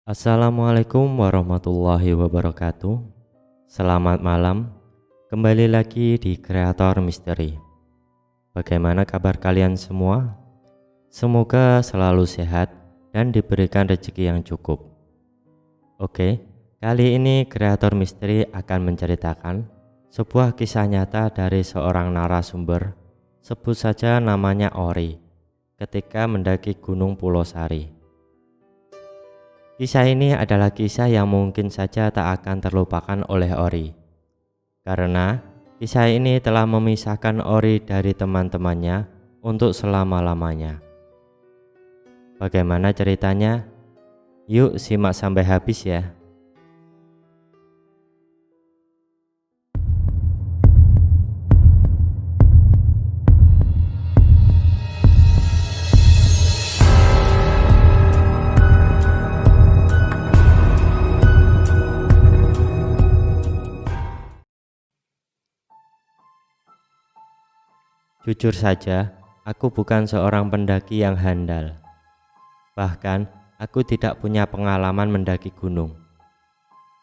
Assalamualaikum warahmatullahi wabarakatuh. Selamat malam. Kembali lagi di Kreator Misteri. Bagaimana kabar kalian semua? Semoga selalu sehat dan diberikan rezeki yang cukup. Oke, kali ini Kreator Misteri akan menceritakan sebuah kisah nyata dari seorang narasumber. Sebut saja namanya Ori, ketika mendaki Gunung Pulau Sari. Kisah ini adalah kisah yang mungkin saja tak akan terlupakan oleh Ori, karena kisah ini telah memisahkan Ori dari teman-temannya untuk selama-lamanya. Bagaimana ceritanya? Yuk simak sampai habis ya. Jujur saja, aku bukan seorang pendaki yang handal. Bahkan, aku tidak punya pengalaman mendaki gunung.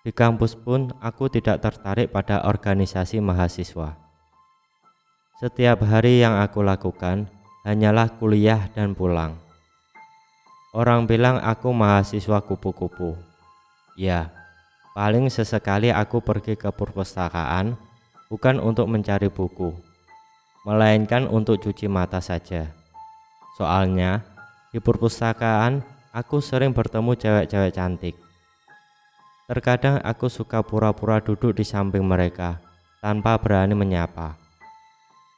Di kampus pun, aku tidak tertarik pada organisasi mahasiswa. Setiap hari yang aku lakukan hanyalah kuliah dan pulang. Orang bilang aku mahasiswa kupu-kupu. Ya, paling sesekali aku pergi ke perpustakaan, bukan untuk mencari buku, melainkan untuk cuci mata saja. Soalnya di perpustakaan aku sering bertemu cewek-cewek cantik. Terkadang aku suka pura-pura duduk di samping mereka tanpa berani menyapa.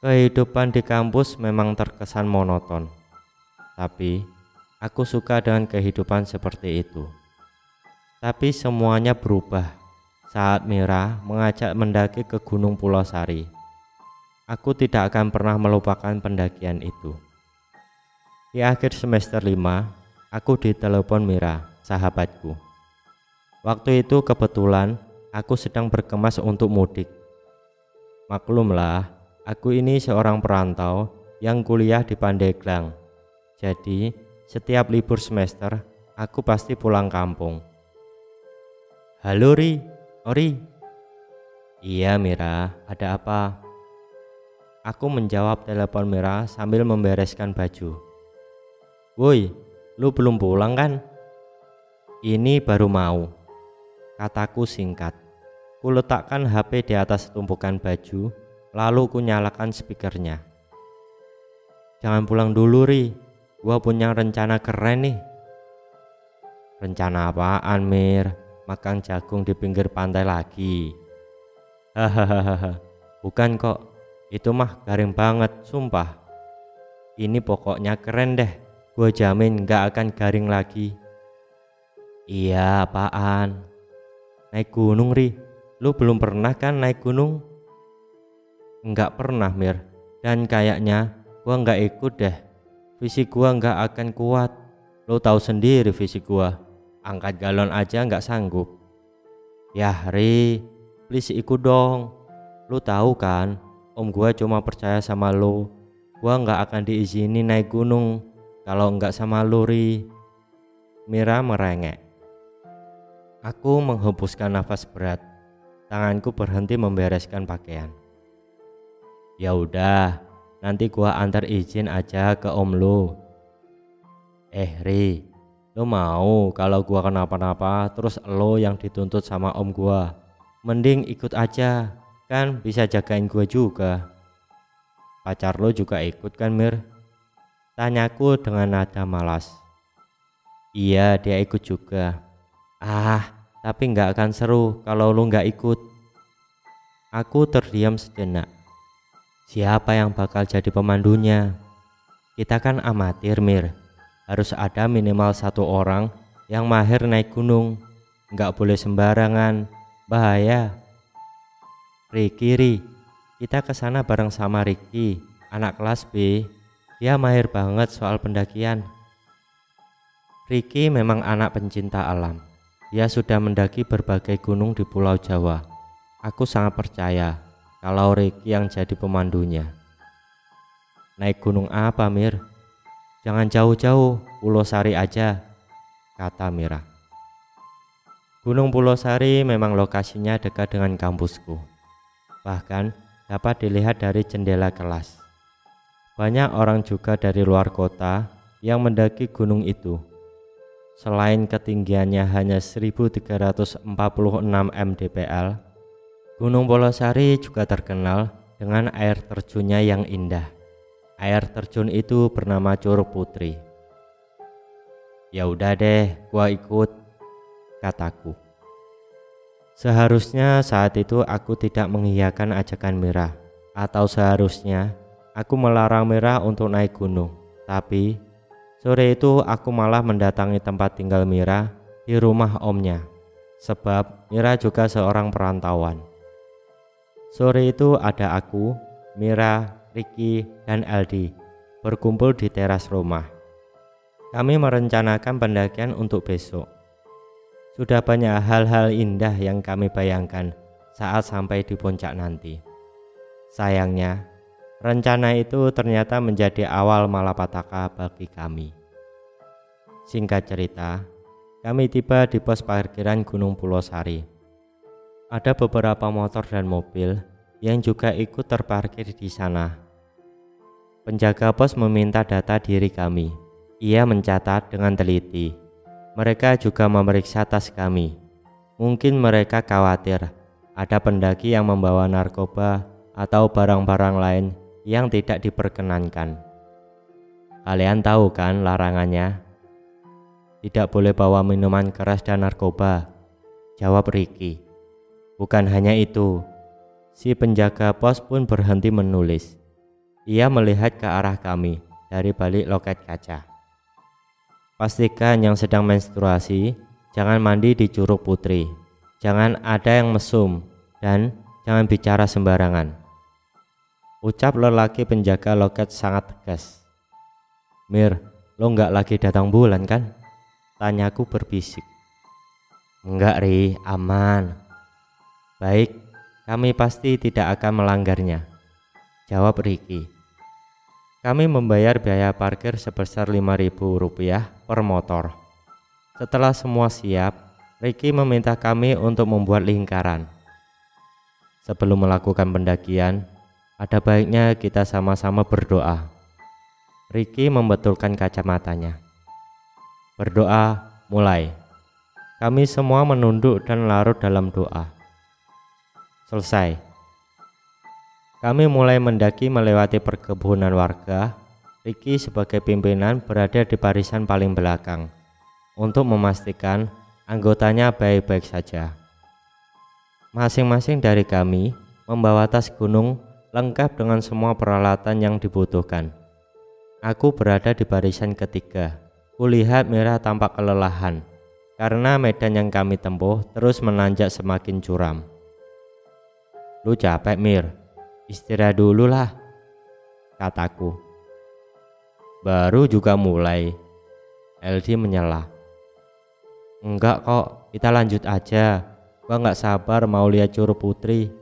Kehidupan di kampus memang terkesan monoton, tapi aku suka dengan kehidupan seperti itu. Tapi semuanya berubah saat Mira mengajak mendaki ke Gunung Pulau Sari. Aku tidak akan pernah melupakan pendakian itu. Di akhir semester 5, aku ditelepon Mira, sahabatku. Waktu itu kebetulan aku sedang berkemas untuk mudik. Maklumlah, aku ini seorang perantau yang kuliah di Pandeglang. Jadi, setiap libur semester, aku pasti pulang kampung. Halo Ori. Iya Mira, ada apa? Aku menjawab telepon Mira sambil membereskan baju. Woi, lu belum pulang kan? Ini baru mau, kataku singkat. Ku letakkan HP di atas tumpukan baju, lalu ku nyalakan speakernya. Jangan pulang dulu Ri, gua punya rencana keren nih. Rencana apaan Mir? Makan jagung di pinggir pantai lagi? Hahaha, bukan kok. Itu mah garing banget, sumpah. Ini pokoknya keren deh, gue jamin gak akan garing lagi. Iya, apaan? Naik gunung Ri, lu belum pernah kan naik gunung? Enggak pernah Mir, dan kayaknya gue gak ikut deh. Fisik gue gak akan kuat. Lu tahu sendiri fisik gue, angkat galon aja gak sanggup. Yah Ri, please ikut dong. Lu tahu kan, om gua cuma percaya sama lo. Gua nggak akan diizini naik gunung kalau nggak sama lo Ri. Mira merengek. Aku menghembuskan nafas berat. Tanganku berhenti membereskan pakaian. Ya udah, nanti gua antar izin aja ke om lo. Ri, lo mau kalau gua kenapa-napa terus lo yang dituntut sama om gua? Mending ikut aja, kan bisa jagain gua juga. Pacar lo juga ikut kan Mir? Tanyaku dengan nada malas. Iya dia ikut juga. Tapi nggak akan seru kalau lo nggak ikut. Aku terdiam sejenak. Siapa yang bakal jadi pemandunya? Kita kan amatir Mir. Harus ada minimal satu orang yang mahir naik gunung. Nggak boleh sembarangan, bahaya. Ri, kita kesana bareng sama Ricky, anak kelas B. Dia mahir banget soal pendakian. Ricky memang anak pencinta alam. Dia sudah mendaki berbagai gunung di Pulau Jawa. Aku sangat percaya kalau Ricky yang jadi pemandunya. Naik gunung apa Mir? Jangan jauh-jauh, Pulau Sari aja, kata Mira. Gunung Pulosari memang lokasinya dekat dengan kampusku. Bahkan dapat dilihat dari jendela kelas. Banyak orang juga dari luar kota yang mendaki gunung itu. Selain ketinggiannya hanya 1346 mdpl, Gunung Pulosari juga terkenal dengan air terjunnya yang indah. Air terjun itu bernama Curug Putri. Ya udah deh, gua ikut, kataku. Seharusnya saat itu aku tidak mengiyakan ajakan Mira, atau seharusnya aku melarang Mira untuk naik gunung. Tapi sore itu aku malah mendatangi tempat tinggal Mira di rumah omnya, sebab Mira juga seorang perantauan. Sore itu ada aku, Mira, Ricky, dan Aldi berkumpul di teras rumah. Kami merencanakan pendakian untuk besok. Sudah banyak hal-hal indah yang kami bayangkan saat sampai di puncak nanti. Sayangnya, rencana itu ternyata menjadi awal malapetaka bagi kami. Singkat cerita, kami tiba di pos parkiran Gunung Pulosari. Ada beberapa motor dan mobil yang juga ikut terparkir di sana. Penjaga pos meminta data diri kami. Ia mencatat dengan teliti. Mereka juga memeriksa tas kami. Mungkin mereka khawatir ada pendaki yang membawa narkoba atau barang-barang lain yang tidak diperkenankan. Kalian tahu kan larangannya? Tidak boleh bawa minuman keras dan narkoba, jawab Ricky. Bukan hanya itu, si penjaga pos pun berhenti menulis. Ia melihat ke arah kami dari balik loket kaca. Pastikan yang sedang menstruasi jangan mandi di Curug Putri. Jangan ada yang mesum dan jangan bicara sembarangan, ucap lelaki penjaga loket sangat tegas. Mir, lo nggak lagi datang bulan kan? Tanyaku berbisik. Enggak Ri, aman. Baik, kami pasti tidak akan melanggarnya, jawab Ricky. Kami membayar biaya parkir sebesar Rp5.000 per motor. Setelah semua siap, Ricky meminta kami untuk membuat lingkaran. Sebelum melakukan pendakian, ada baiknya kita sama-sama berdoa. Ricky membetulkan kacamatanya. Berdoa, mulai. Kami semua menunduk dan larut dalam doa. Selesai. Kami mulai mendaki melewati perkebunan warga. Ricky sebagai pimpinan berada di barisan paling belakang untuk memastikan anggotanya baik-baik saja. Masing-masing dari kami membawa tas gunung lengkap dengan semua peralatan yang dibutuhkan. Aku berada di barisan ketiga. Kulihat Mira tampak kelelahan karena medan yang kami tempuh terus menanjak semakin curam. Lu capek Mir? Istirahat dulu lah, kataku. Baru juga mulai, LD menyela. Enggak kok, kita lanjut aja. Gua nggak sabar mau lihat Curug Putri.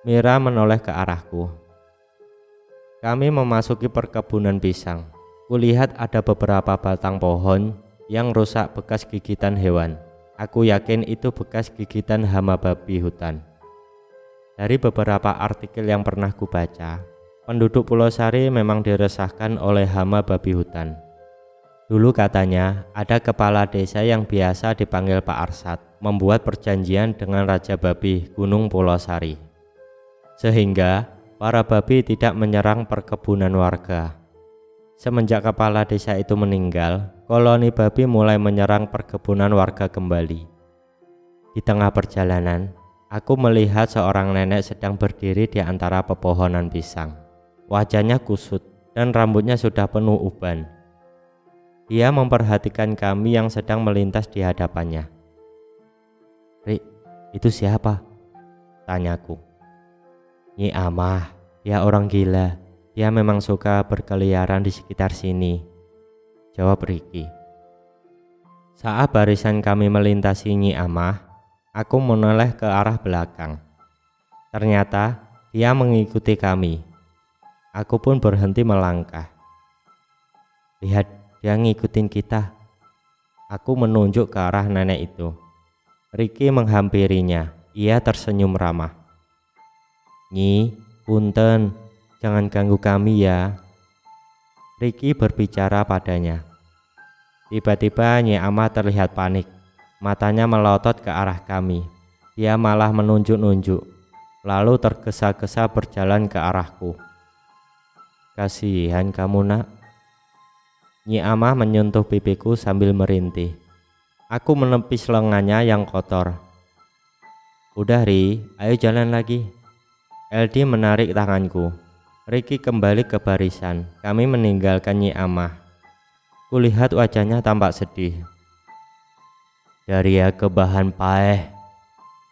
Mira menoleh ke arahku. Kami memasuki perkebunan pisang. Kulihat ada beberapa batang pohon yang rusak bekas gigitan hewan. Aku yakin itu bekas gigitan hama babi hutan. Dari beberapa artikel yang pernah kubaca, penduduk Pulosari memang diresahkan oleh hama babi hutan. Dulu katanya ada kepala desa yang biasa dipanggil Pak Arsat membuat perjanjian dengan Raja Babi Gunung Pulosari, sehingga para babi tidak menyerang perkebunan warga. Semenjak kepala desa itu meninggal, koloni babi mulai menyerang perkebunan warga kembali. Di tengah perjalanan, aku melihat seorang nenek sedang berdiri di antara pepohonan pisang. Wajahnya kusut dan rambutnya sudah penuh uban. Dia memperhatikan kami yang sedang melintas di hadapannya. Rik, itu siapa? Tanyaku. Nyi Amah, dia orang gila. Dia memang suka berkeliaran di sekitar sini, jawab Ricky. Saat barisan kami melintasi Nyi Amah, aku menoleh ke arah belakang. Ternyata dia mengikuti kami. Aku pun berhenti melangkah. Lihat, dia ngikutin kita. Aku menunjuk ke arah nenek itu. Ricky menghampirinya. Ia tersenyum ramah. "Nyi, punten, jangan ganggu kami ya." Ricky berbicara padanya. Tiba-tiba Nyi Ama terlihat panik. Matanya melotot ke arah kami. Dia malah menunjuk-nunjuk, lalu tergesa-gesa berjalan ke arahku. "Kasihan kamu, Nak." Nyi Ama menyentuh pipiku sambil merintih. Aku menepis lengannya yang kotor. "Udah Ri, ayo jalan lagi." LD menarik tanganku. Ricky kembali ke barisan. Kami meninggalkan Nyi Ama. Kulihat wajahnya tampak sedih. "Daria ke bahan paeh,"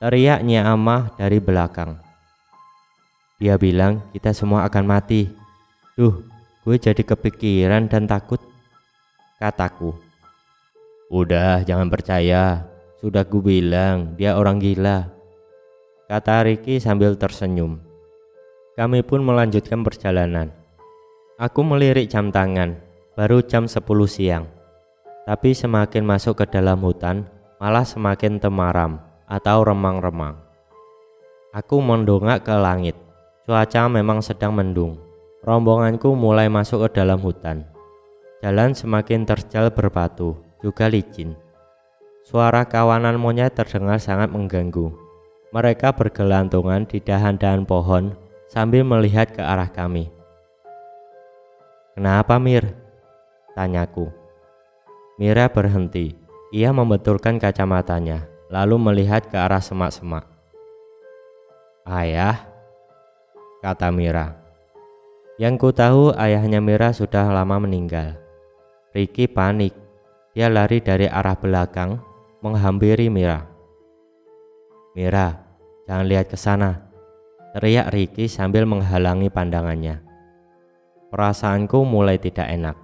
teriak Nyi Ama dari belakang. "Dia bilang kita semua akan mati." "Duh, gue jadi kepikiran dan takut," kataku. "Udah, jangan percaya. Sudah gue bilang dia orang gila," kata Ricky sambil tersenyum. Kami pun melanjutkan perjalanan. Aku melirik jam tangan, baru jam 10 siang. Tapi semakin masuk ke dalam hutan, malah semakin temaram atau remang-remang. Aku mendongak ke langit. Cuaca memang sedang mendung. Rombonganku mulai masuk ke dalam hutan. Jalan semakin terjal berbatu, juga licin. Suara kawanan monyet terdengar sangat mengganggu. Mereka bergelantungan di dahan-dahan pohon sambil melihat ke arah kami. "Kenapa, Mir?" tanyaku. Mira berhenti. Ia membetulkan kacamatanya, lalu melihat ke arah semak-semak. "Ayah," kata Mira. Yang ku tahu ayahnya Mira sudah lama meninggal. Ricky panik. Dia lari dari arah belakang, menghampiri Mira. "Mira, jangan lihat ke sana," teriak Ricky sambil menghalangi pandangannya. Perasaanku mulai tidak enak.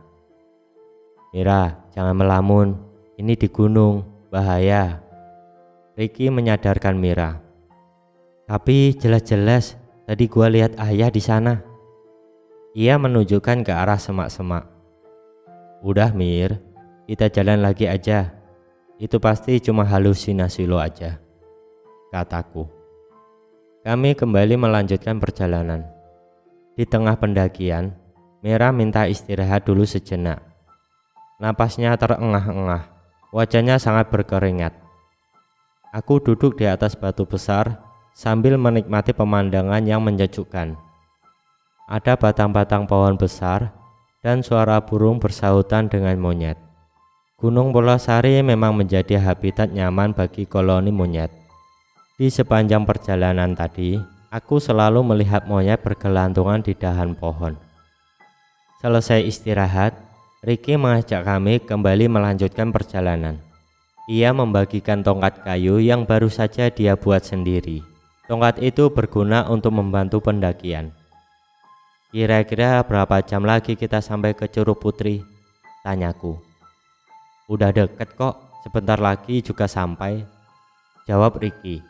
"Mira, jangan melamun. Ini di gunung, bahaya." Ricky menyadarkan Mira. "Tapi jelas-jelas tadi gua lihat ayah di sana." Ia menunjukkan ke arah semak-semak. "Udah Mir, kita jalan lagi aja. Itu pasti cuma halusinasi lo aja," kataku. Kami kembali melanjutkan perjalanan. Di tengah pendakian, Mira minta istirahat dulu sejenak. Napasnya terengah-engah, wajahnya sangat berkeringat. Aku duduk di atas batu besar sambil menikmati pemandangan yang menyejukkan. Ada batang-batang pohon besar dan suara burung bersahutan dengan monyet. Gunung Pulau-Sari memang menjadi habitat nyaman bagi koloni monyet. Di sepanjang perjalanan tadi, aku selalu melihat monyet bergelantungan di dahan pohon. Selesai istirahat, Ricky mengajak kami kembali melanjutkan perjalanan. Ia membagikan tongkat kayu yang baru saja dia buat sendiri. Tongkat itu berguna untuk membantu pendakian. "Kira-kira berapa jam lagi kita sampai ke Curug Putri?" tanyaku. "Udah deket kok, sebentar lagi juga sampai," jawab Ricky.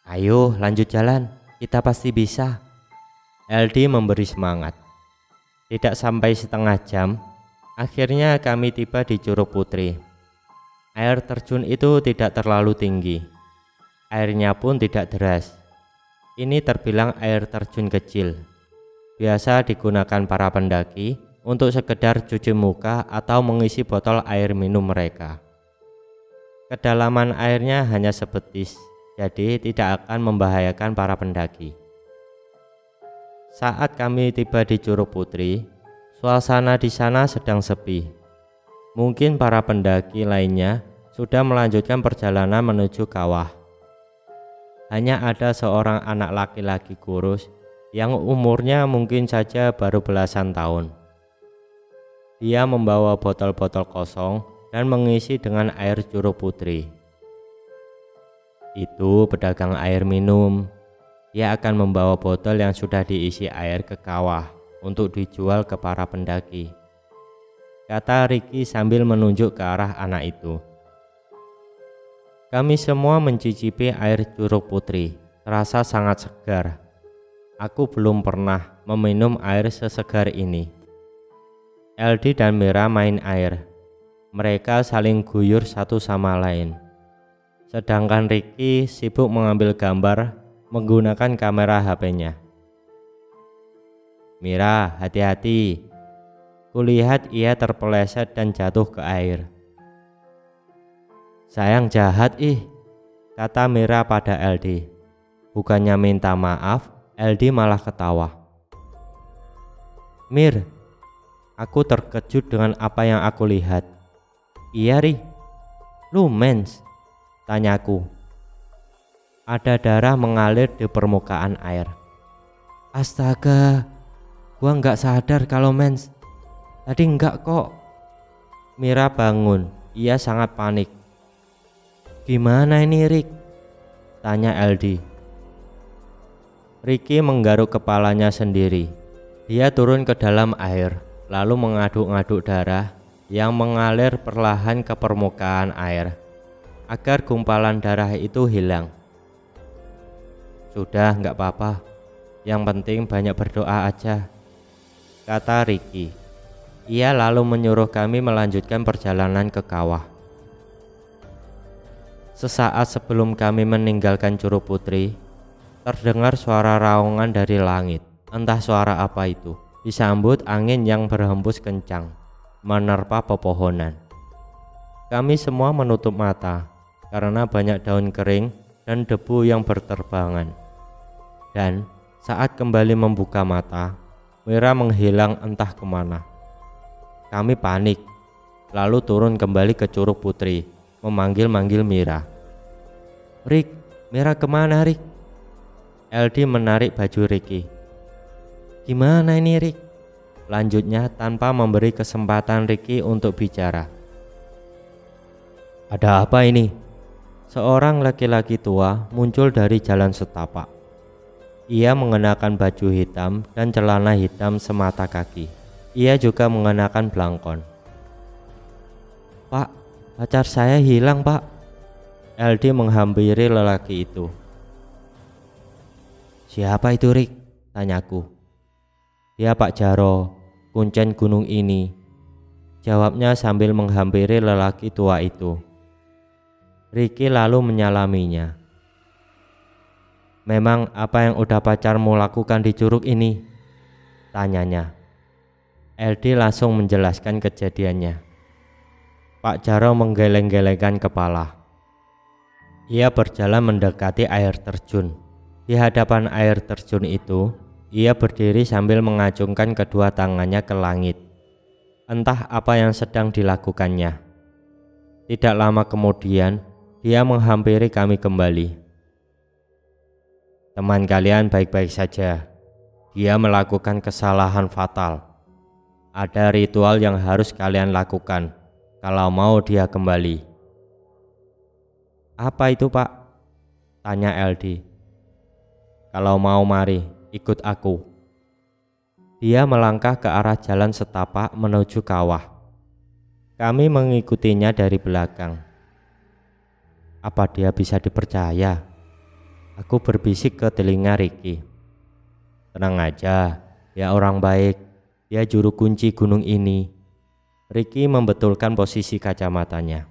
"Ayo lanjut jalan, kita pasti bisa." LD memberi semangat. Tidak sampai setengah jam, akhirnya kami tiba di Curug Putri. Air terjun itu tidak terlalu tinggi. Airnya pun tidak deras. Ini terbilang air terjun kecil. Biasa digunakan para pendaki untuk sekedar cuci muka atau mengisi botol air minum mereka. Kedalaman airnya hanya sebetis, jadi tidak akan membahayakan para pendaki. Saat kami tiba di Curug Putri, suasana di sana sedang sepi. Mungkin para pendaki lainnya sudah melanjutkan perjalanan menuju kawah. Hanya ada seorang anak laki-laki kurus yang umurnya mungkin saja baru belasan tahun. Dia membawa botol-botol kosong dan mengisi dengan air Curug Putri. Itu pedagang air minum. Dia akan membawa botol yang sudah diisi air ke kawah untuk dijual ke para pendaki, kata Ricky sambil menunjuk ke arah anak itu. Kami semua mencicipi air Curug Putri, terasa sangat segar. Aku belum pernah meminum air sesegar ini. LD dan Mira main air. Mereka saling guyur satu sama lain. sedangkan Ricky sibuk mengambil gambar menggunakan kamera HP-nya. "Mira, hati-hati." Kulihat ia terpeleset dan jatuh ke air. "Sayang jahat kata Mira pada LD. Bukannya minta maaf, LD malah ketawa. "Mir," aku terkejut dengan apa yang aku lihat. "Iya Ri, lu mens?" tanyaku. Ada darah mengalir di permukaan air. "Astaga, gua nggak sadar kalau mens. Tadi enggak kok." Mira bangun, ia sangat panik. "Gimana ini Rick?" tanya LD. Ricky menggaruk kepalanya sendiri. Dia turun ke dalam air, lalu mengaduk-aduk darah yang mengalir perlahan ke permukaan air agar gumpalan darah itu hilang. "Sudah, nggak apa-apa. Yang penting banyak berdoa aja," kata Ricky. Ia lalu menyuruh kami melanjutkan perjalanan ke kawah. Sesaat sebelum kami meninggalkan Curug Putri, terdengar suara raungan dari langit. Entah suara apa itu. Disambut angin yang berhembus kencang, menerpa pepohonan. Kami semua menutup mata karena banyak daun kering dan debu yang berterbangan. Dan saat kembali membuka mata, Mira menghilang entah kemana. Kami panik, lalu turun kembali ke Curug Putri, memanggil-manggil Mira. "Rick, Mira kemana Rick?" LD menarik baju Ricky. "Gimana ini Rick?" lanjutnya tanpa memberi kesempatan Ricky untuk bicara. "Ada apa ini?" Seorang laki-laki tua muncul dari jalan setapak. Ia mengenakan baju hitam dan celana hitam semata kaki. Ia juga mengenakan blangkon. "Pak, pacar saya hilang Pak." LD menghampiri lelaki itu. "Siapa itu Rick?" tanyaku. "Dia Pak Jaro, kuncen gunung ini," jawabnya sambil menghampiri lelaki tua itu. Ricky lalu menyalaminya. "Memang apa yang udah pacarmu lakukan di curug ini?" tanyanya. LD langsung menjelaskan kejadiannya. Pak Jaro menggeleng-gelengkan kepala. Ia berjalan mendekati air terjun. Di hadapan air terjun itu, ia berdiri sambil mengacungkan kedua tangannya ke langit. Entah apa yang sedang dilakukannya. Tidak lama kemudian, dia menghampiri kami kembali. "Teman kalian baik-baik saja. Dia melakukan kesalahan fatal. Ada ritual yang harus kalian lakukan kalau mau dia kembali." "Apa itu Pak?" tanya LD. "Kalau mau mari, ikut aku." Dia melangkah ke arah jalan setapak menuju kawah. Kami mengikutinya dari belakang. Apa dia bisa dipercaya? Aku berbisik ke telinga Ricky. "Tenang aja, dia orang baik. Dia juru kunci gunung ini." Ricky membetulkan posisi kacamatanya.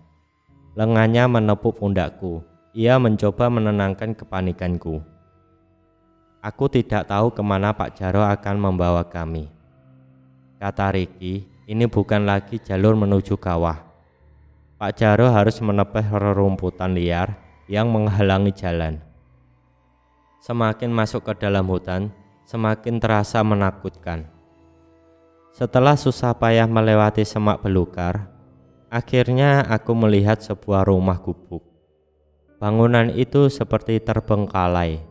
Lengannya menepuk pundakku. Ia mencoba menenangkan kepanikanku. "Aku tidak tahu kemana Pak Jaro akan membawa kami," kata Ricky. "Ini bukan lagi jalur menuju kawah. Pak Jaro harus menepis rerumputan liar yang menghalangi jalan." Semakin masuk ke dalam hutan, semakin terasa menakutkan. Setelah susah payah melewati semak belukar, akhirnya aku melihat sebuah rumah gubuk. Bangunan itu seperti terbengkalai.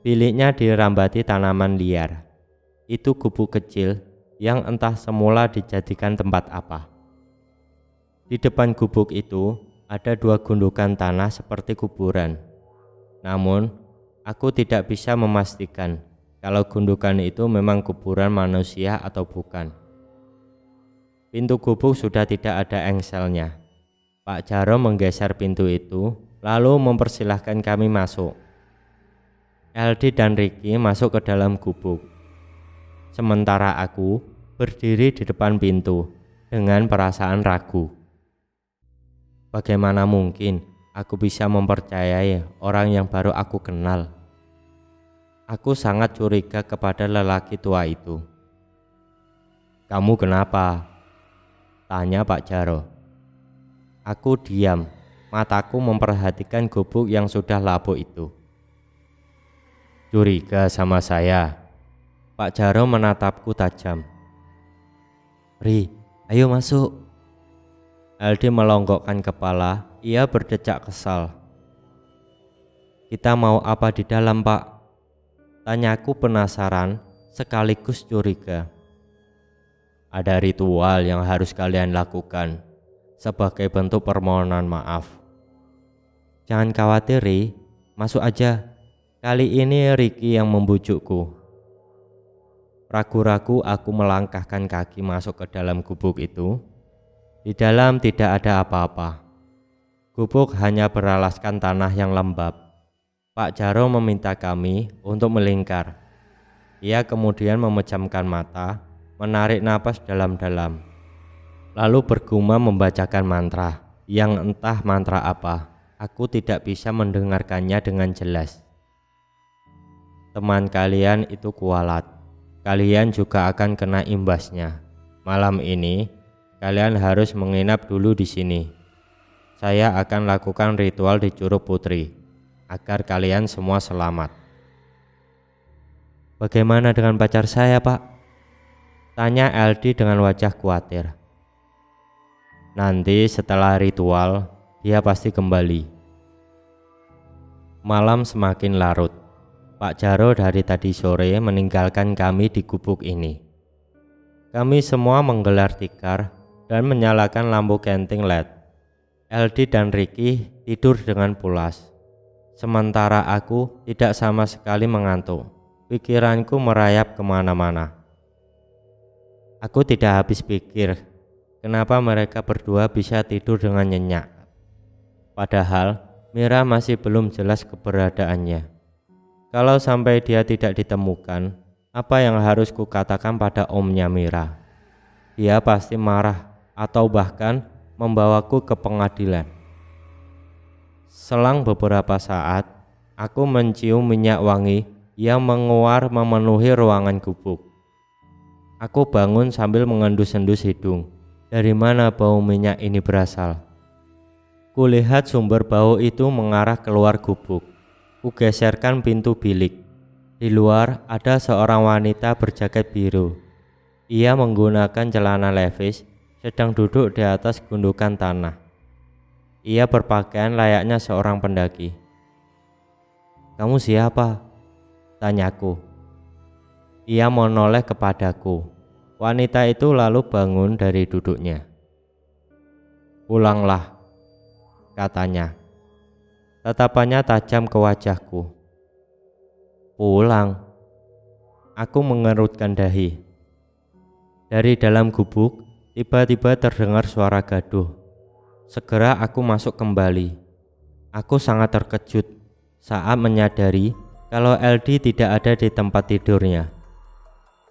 Biliknya dirambati tanaman liar. Itu gubuk kecil yang entah semula dijadikan tempat apa. Di depan gubuk itu ada dua gundukan tanah seperti kuburan. Namun, aku tidak bisa memastikan kalau gundukan itu memang kuburan manusia atau bukan. Pintu gubuk sudah tidak ada engselnya. Pak Jaro menggeser pintu itu, lalu mempersilahkan kami masuk. LD dan Ricky masuk ke dalam gubuk. Sementara aku berdiri di depan pintu dengan perasaan ragu. Bagaimana mungkin aku bisa mempercayai orang yang baru aku kenal. Aku sangat curiga kepada lelaki tua itu. "Kamu kenapa?" tanya Pak Jaro. Aku diam, mataku memperhatikan gubuk yang sudah lapuk itu. "Curiga sama saya?" Pak Jaro menatapku tajam. "Ri, ayo masuk." Aldi melonggokkan kepala, ia berdecak kesal. "Kita mau apa di dalam, Pak?" tanyaku penasaran sekaligus curiga. "Ada ritual yang harus kalian lakukan sebagai bentuk permohonan maaf." "Jangan khawatir, Ri, masuk aja. Kali ini Ricky yang membujukku." Ragu-ragu aku melangkahkan kaki masuk ke dalam gubuk itu. Di dalam tidak ada apa-apa. Gubuk hanya beralaskan tanah yang lembab. Pak Jaro meminta kami untuk melingkar. Ia kemudian memejamkan mata, menarik napas dalam-dalam, lalu bergumam membacakan mantra yang entah mantra apa. Aku tidak bisa mendengarkannya dengan jelas. "Teman kalian itu kualat. Kalian juga akan kena imbasnya. Malam ini kalian harus menginap dulu di sini. Saya akan lakukan ritual di Curug Putri agar kalian semua selamat." "Bagaimana dengan pacar saya, Pak?" tanya Aldi dengan wajah khawatir. "Nanti setelah ritual, dia pasti kembali." Malam semakin larut. Pak Jaro dari tadi sore meninggalkan kami di gubuk ini. Kami semua menggelar tikar dan menyalakan lampu kenting LED. Aldi dan Ricky tidur dengan pulas. Sementara aku tidak sama sekali mengantuk. Pikiranku merayap kemana-mana. Aku tidak habis pikir kenapa mereka berdua bisa tidur dengan nyenyak. Padahal Mira masih belum jelas keberadaannya. Kalau sampai dia tidak ditemukan, apa yang harus kukatakan pada omnya Mira? Dia pasti marah atau bahkan membawaku ke pengadilan. Selang beberapa saat, aku mencium minyak wangi yang menguar memenuhi ruangan gubuk. Aku bangun sambil mengendus-endus hidung. Dari mana bau minyak ini berasal? Kulihat sumber bau itu mengarah keluar gubuk. Kugeserkan pintu bilik. Di luar ada seorang wanita berjaket biru. Ia menggunakan celana levis, sedang duduk di atas gundukan tanah. Ia berpakaian layaknya seorang pendaki. "Kamu siapa?" tanyaku. Ia menoleh kepadaku. Wanita itu lalu bangun dari duduknya. "Pulanglah," katanya. Tatapannya tajam ke wajahku. "Pulang?" Aku mengerutkan dahi. Dari dalam gubuk, tiba-tiba terdengar suara gaduh. Segera aku masuk kembali. Aku sangat terkejut saat menyadari kalau Aldi tidak ada di tempat tidurnya.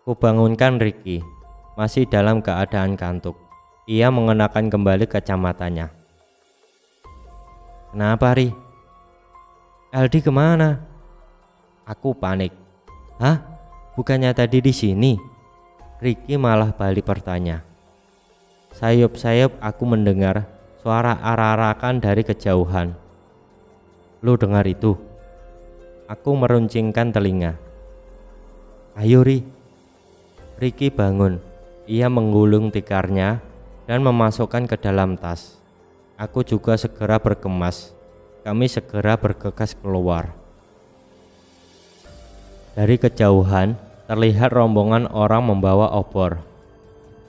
Kubangunkan Ricky, masih dalam keadaan kantuk. Ia mengenakan kembali kacamatanya. "Kenapa, Ri? Aldi kemana?" Aku panik. "Hah? Bukannya tadi di sini?" Ricky malah balik bertanya. Sayup-sayup aku mendengar suara arak-arakan dari kejauhan. "Lu dengar itu?" Aku meruncingkan telinga. "Ayo, Ri." Ricky bangun. Ia menggulung tikarnya dan memasukkan ke dalam tas. Aku juga segera bergemas. Kami segera bergegas keluar. Dari kejauhan terlihat rombongan orang membawa obor.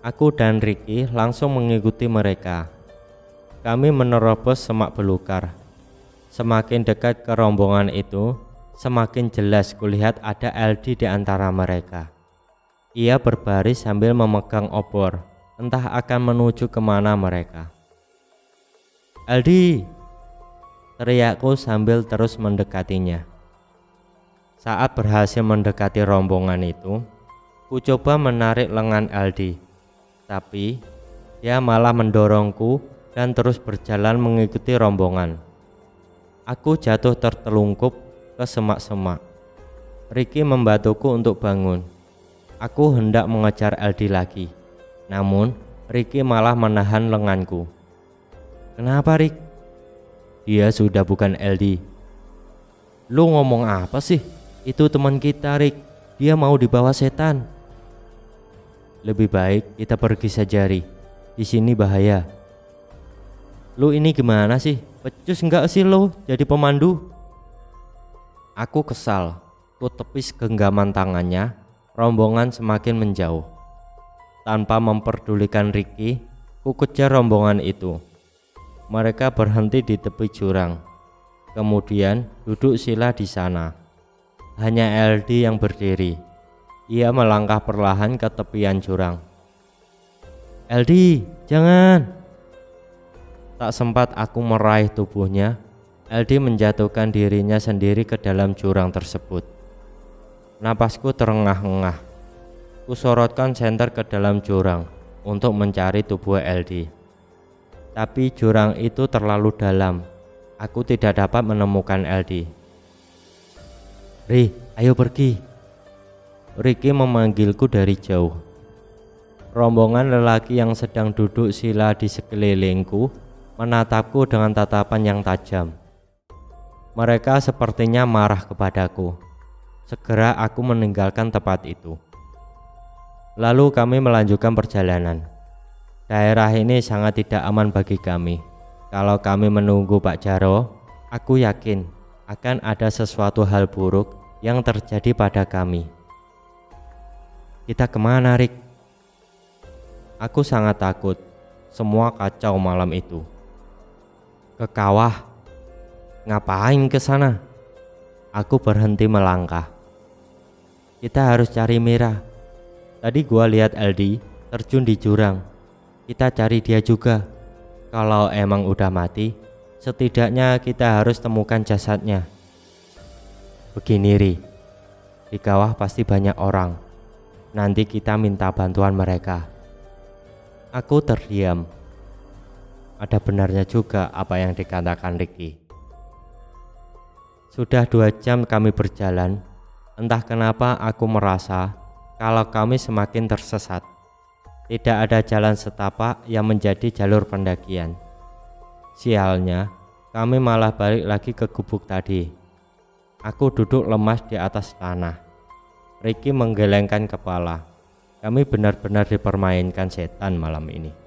Aku dan Ricky langsung mengikuti mereka. Kami menerobos semak belukar. Semakin dekat ke rombongan itu, semakin jelas kulihat ada Aldi di antara mereka. Ia berbaris sambil memegang obor, entah akan menuju kemana mereka. "Aldi!" teriakku sambil terus mendekatinya. Saat berhasil mendekati rombongan itu, ku coba menarik lengan Aldi, tapi dia malah mendorongku dan terus berjalan mengikuti rombongan. Aku jatuh tertelungkup ke semak-semak. Ricky membantuku untuk bangun. Aku hendak mengejar Aldi lagi, namun Ricky malah menahan lenganku. Kenapa, Rick? Dia sudah bukan Aldi. Lu ngomong apa sih? Itu teman kita, Rick. Dia mau dibawa setan. Lebih baik kita pergi saja, Rick. Di sini bahaya. Lu ini gimana sih? Pecus enggak sih lo jadi pemandu? Aku kesal. Ku tepis genggaman tangannya. Rombongan semakin menjauh. Tanpa memperdulikan Ricky, ku kejar rombongan itu. Mereka berhenti di tepi jurang. Kemudian duduk sila di sana. Hanya LD yang berdiri. Ia melangkah perlahan ke tepian jurang. LD, jangan! Tak sempat aku meraih tubuhnya, LD menjatuhkan dirinya sendiri ke dalam jurang tersebut. Napasku terengah-engah. Kusorotkan senter ke dalam jurang untuk mencari tubuh LD. Tapi jurang itu terlalu dalam. Aku tidak dapat menemukan LD. Ri, ayo pergi. Ricky memanggilku dari jauh. Rombongan lelaki yang sedang duduk sila di sekelilingku menatapku dengan tatapan yang tajam. Mereka sepertinya marah kepadaku. Segera aku meninggalkan tempat itu. Lalu kami melanjutkan perjalanan. Daerah ini sangat tidak aman bagi kami. Kalau kami menunggu Pak Jaro, aku yakin akan ada sesuatu hal buruk yang terjadi pada kami. Kita kemana, Rick? Aku sangat takut. Semua kacau malam itu. Ke kawah. Ngapain ke sana? Aku berhenti melangkah. Kita harus cari Mira. Tadi gua lihat Aldi terjun di jurang. Kita cari dia juga. Kalau emang udah mati, setidaknya kita harus temukan jasadnya. Begini, Ri. Di kawah pasti banyak orang. Nanti kita minta bantuan mereka. Aku terdiam. Ada benarnya juga apa yang dikatakan Ricky. Sudah 2 jam kami berjalan. Entah kenapa aku merasa kalau kami semakin tersesat. Tidak ada jalan setapak yang menjadi jalur pendakian. Sialnya, kami malah balik lagi ke gubuk tadi. Aku duduk lemas di atas tanah. Ricky menggelengkan kepala. Kami benar-benar dipermainkan setan malam ini.